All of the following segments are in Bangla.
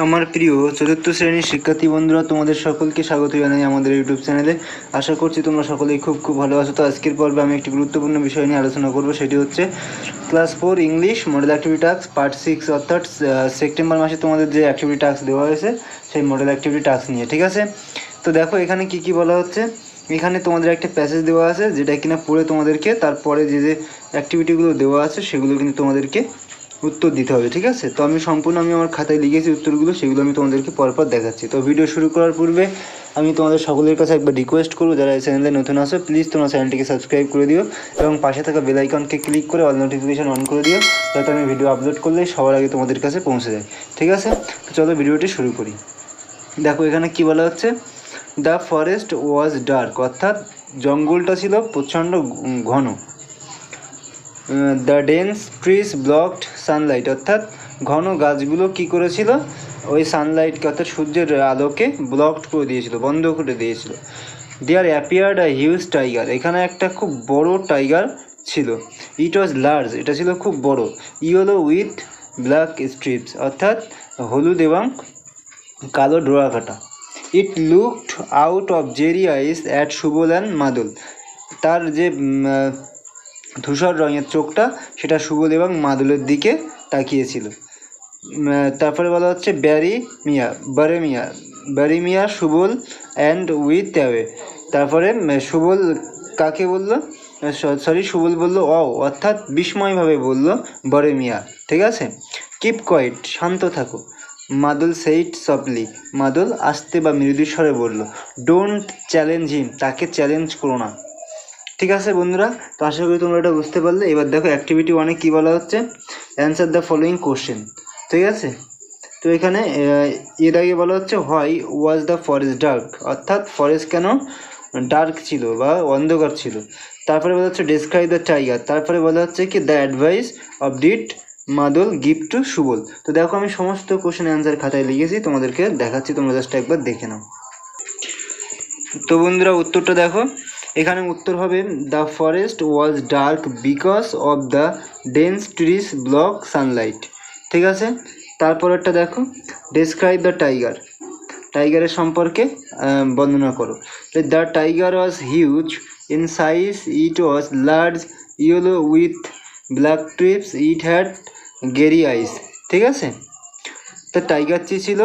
আমার প্রিয় চতুর্থ শ্রেণীর শিক্ষার্থী বন্ধুরা, তোমাদের সকলকে স্বাগত জানাই আমাদের ইউটিউব চ্যানেলে। আশা করছি তোমরা সকলেই খুব ভালো আছো। তো আজকের পর্বে আমি একটি গুরুত্বপূর্ণ বিষয় নিয়ে আলোচনা করব, সেটি হচ্ছে class 4 English model activity task part 6, অর্থাৎ সেপ্টেম্বর মাসে তোমাদের যে অ্যাক্টিভিটি টাস্ক দেওয়া হয়েছে সেই মডেল অ্যাক্টিভিটি টাস্ক নিয়ে। ঠিক আছে, তো দেখো এখানে কি বলা হচ্ছে। এখানে তোমাদের একটা প্যাসেজ দেওয়া আছে, যেটা কিনা পড়ে তোমাদেরকে তারপরে যে অ্যাক্টিভিটিগুলো দেওয়া আছে সেগুলো কিন্তু তোমাদেরকে উত্তর দিতে হবে। ঠিক আছে, তো আমি আমার খাতায় লিখেছি উত্তরগুলো, সেগুলো আমি তোমাদেরকে পরপর দেখাচ্ছি। তো ভিডিও শুরু করার পূর্বে আমি তোমাদের সকলের কাছে একবার রিকোয়েস্ট করবো, যারা এই চ্যানেলে নতুন আসো প্লিজ তোমরা চ্যানেলটিকে সাবস্ক্রাইব করে দিও এবং পাশে থাকা বেল আইকনকে ক্লিক করে অল নোটিফিকেশান অন করে দিও, যাতে আমি ভিডিও আপলোড করলে সবার আগে তোমাদের কাছে পৌঁছে যায়। ঠিক আছে, তো চলো ভিডিওটি শুরু করি। দেখো এখানে কি বলা হচ্ছে, দ্য ফরেস্ট ওয়াজ ডার্ক, অর্থাৎ জঙ্গলটা ছিল প্রচণ্ড ঘন। The dense trees blocked sunlight, অর্থাৎ ঘন গাছগুলো কি করেছিল, ওই সানলাইটকে অর্থাৎ সূর্যের আলোকে ব্লকড করে দিয়েছিল, বন্ধ করে দিয়েছিল। দেয়ার অ্যাপিয়ার্ড আ হিউজ টাইগার, এখানে একটা খুব বড় টাইগার ছিল। ইট ওয়াজ লার্জ, এটা ছিল খুব বড়। ইয়েলো উইথ ব্ল্যাক স্ট্রিপস, অর্থাৎ হলুদ এবং কালো ডোরা কাটা। It looked out of Jerry ice at Subal and মাদল, তার যে ধূসর রঙের চোখটা সেটা সুবল এবং মাদলের দিকে তাকিয়েছিল। তারপরে বলা হচ্ছে ব্যারিমিয়া সুবল অ্যান্ড উইথ অ্যাওয়ে, তারপরে সুবল কাকে বললো, সুবল বললো অর্থাৎ বিস্ময়ভাবে বললো বরেমিয়া। ঠিক আছে, কিপ কোয়াইট, শান্ত থাকো। মাদল সেইট সফটলি, মাদল আস্তে বা মৃদু স্বরে বললো। ডোন্ট চ্যালেঞ্জ হিম, তাকে চ্যালেঞ্জ করো না। ঠিক আছে বন্ধুরা, তো আশা করি তোমরা এটা বুঝতে পারলে। এবার দেখো অ্যাক্টিভিটি 1-এ কী বলা হচ্ছে, অ্যান্সার দ্য ফলোয়িং কোশ্চেন। ঠিক আছে, তো এখানে এর আগে বলা হচ্ছে why was the forest dark, অর্থাৎ ফরেস্ট কেন ডার্ক ছিল বা অন্ধকার ছিল। তারপরে বলা হচ্ছে ডেসক্রাইব দ্য টাইগার, তারপরে বলা হচ্ছে কি দ্য অ্যাডভাইস অফ ডিড মাদল গিভ টু সুবল। তো দেখো আমি সমস্ত কোশ্চেন অ্যান্সার খাতায় লিখেছি, তোমাদেরকে দেখাচ্ছি, তোমরা জাস্ট একবার দেখে নাও। তো বন্ধুরা উত্তরটা দেখো, এখানে উত্তর হবে the forest was dark because of the dense trees block sunlight. ঠিক আছে, তারপরেরটা দেখো ডেসক্রাইব দ্য টাইগার, টাইগারের সম্পর্কে বর্ণনা করো। The tiger was huge in size, it was large, yellow with black stripes, it had grey eyes. ঠিক আছে, তো টাইগারটি ছিল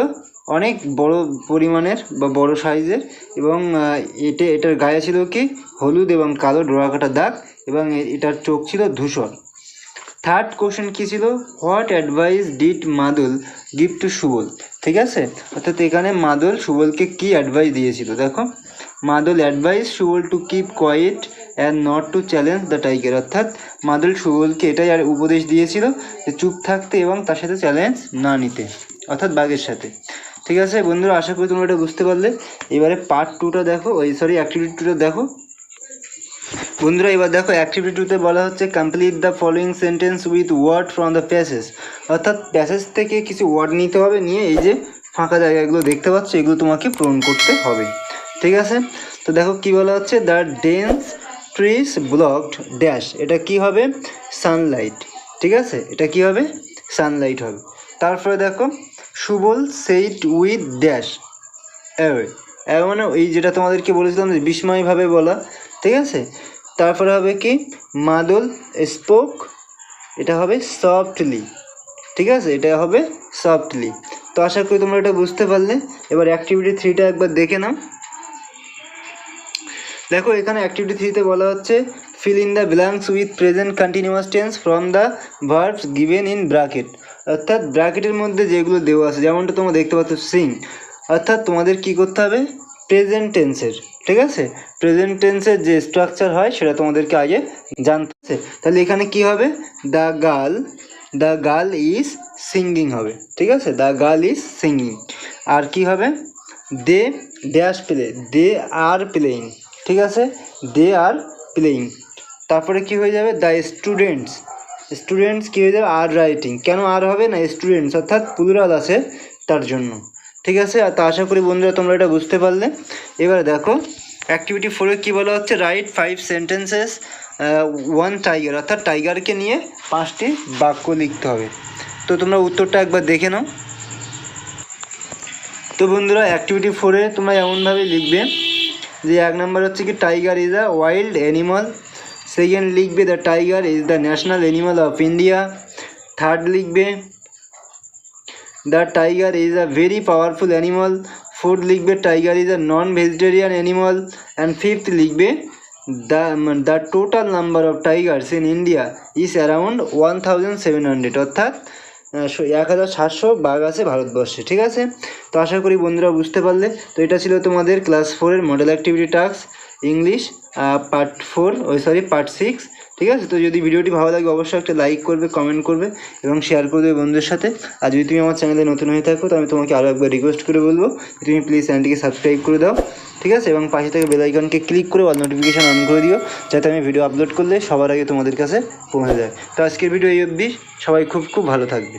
অনেক বড় পরিমাণের বা বড় সাইজের, এবং এটার গায়ে ছিল কি হলুদ এবং কালো ডোরাকাটা দাগ, এবং এটার চোখ ছিল ধূসর। থার্ড কোশ্চেন কী ছিল, হোয়াট অ্যাডভাইস ডিড মাদল গিভ টু সুবল। ঠিক আছে, অর্থাৎ এখানে মাদল সুবলকে কী অ্যাডভাইস দিয়েছিল। দেখো, মাদল advice Subal to keep quiet and not to challenge the tiger, অর্থাৎ মাদল সুবলকে এটাই আর উপদেশ দিয়েছিল যে চুপ থাকতে এবং তার সাথে চ্যালেঞ্জ না নিতে, অর্থাৎ বাঘের সাথে। ঠিক আছে বন্ধুরা, আশা করি তোমরা এটা বুঝতে পারলে। এবারে পার্ট 2টা দেখো, অ্যাক্টিভিটি 2টা দেখো বন্ধুরা। এবার দেখো অ্যাক্টিভিটি 2তে বলা হচ্ছে complete the following sentence with word from the passage, অর্থাৎ প্যাসেজ থেকে কিছু ওয়ার্ড নিতে হবে, নিয়ে এই যে ফাঁকা জায়গাগুলো দেখতে পাচ্ছ এগুলো তোমাকে পূরণ করতে হবে। ঠিক আছে, তো দেখো কি বলা হচ্ছে, the dense trees blocked dash, এটা কি হবে, সানলাইট। ঠিক আছে, এটা কি হবে, সানলাইট হবে। তারপরে দেখো সুবল সেইট উইথ ড্যাশ অ্যাওয়ে, মানে এই যেটা তোমাদেরকে বলেছিলাম যে বিস্ময়ভাবে বলা। ঠিক আছে, তারপরে হবে কি মাদল স্পোক, এটা হবে সফটলি। ঠিক আছে, এটা হবে সফটলি। তো আশা করি তোমরা এটা বুঝতে পারলে। এবার অ্যাক্টিভিটি 3টা একবার দেখে নাও। দেখো এখানে অ্যাক্টিভিটি 3তে বলা হচ্ছে fill in the blanks with present continuous tense from the verbs given in bracket, অর্থাৎ ব্র্যাকেটের মধ্যে যেগুলো দেওয়া আছে, যেমনটা তোমরা দেখতে পাচ্ছ সিং, অর্থাৎ তোমাদের কি করতে হবে, প্রেজেন্ট টেন্সের। ঠিক আছে, প্রেজেন্ট টেন্সের যে স্ট্রাকচার হয় সেটা তোমাদেরকে আগে জানতে হবে। তাহলে এখানে কি হবে, দ্য গার্ল ইজ সিঙ্গিং হবে। ঠিক আছে, দ্য গার্ল ইজ সিঙ্গিং। আর কি হবে, they dash play, they are playing. ঠিক আছে, দে আর প্লেয়িং। তারপরে কি হয়ে যাবে, দ্য স্টুডেন্টস কী হয়ে যাবে, আর রাইটিং। কেন আর হবে না, স্টুডেন্টস অর্থাৎ প্লুরাল আছে তার জন্য। ঠিক আছে, আর তা আশা করি বন্ধুরা তোমরা এটা বুঝতে পারলে। এবার দেখো অ্যাক্টিভিটি 4-এ কী বলা হচ্ছে, রাইট 5 সেন্টেন্সেস ওয়ান টাইগার, অর্থাৎ টাইগারকে নিয়ে 5টি বাক্য লিখতে হবে। তো তোমরা উত্তরটা একবার দেখে নাও। তো বন্ধুরা অ্যাক্টিভিটি 4-এ তোমরা এমনভাবে লিখবে যে 1 নাম্বার হচ্ছে কি tiger is a wild animal, second লিখবে the tiger is the national animal of India, third লিখবে the tiger is a very powerful animal, fourth লিখবে tiger is a non vegetarian animal, and fifth লিখবে the total number of tigers in India is around 1700, অর্থাৎ 1700 বাঘ আছে ভারতবর্ষে। ঠিক আছে, তো আশা করি বন্ধুরা বুঝতে পারলে। তো এটা ছিল তোমাদের ক্লাস 4-এর model activity task English part 6। ঠিক আছে, তো যদি ভিডিওটি ভালো লাগে অবশ্যই একটা লাইক করবে, কমেন্ট করবে এবং শেয়ার করবে বন্ধুদের সাথে। আর যদি তুমি আমার চ্যানেলে নতুন হয়ে থাকো তো আমি তোমাকে আরও একবার রিকোয়েস্ট করে বলবো তুমি প্লিজ চ্যানেলটিকে সাবস্ক্রাইব করে দাও। ঠিক আছে, এবং পাশে থেকে বেল আইকনকে ক্লিক করে অল নোটিফিকেশান অন করে দিও, যাতে আমি ভিডিও আপলোড করলে সবার আগে তোমাদের কাছে পৌঁছে যায়। তো আজকের ভিডিও এই অবধি, সবাই খুব খুব ভালো থাকবে।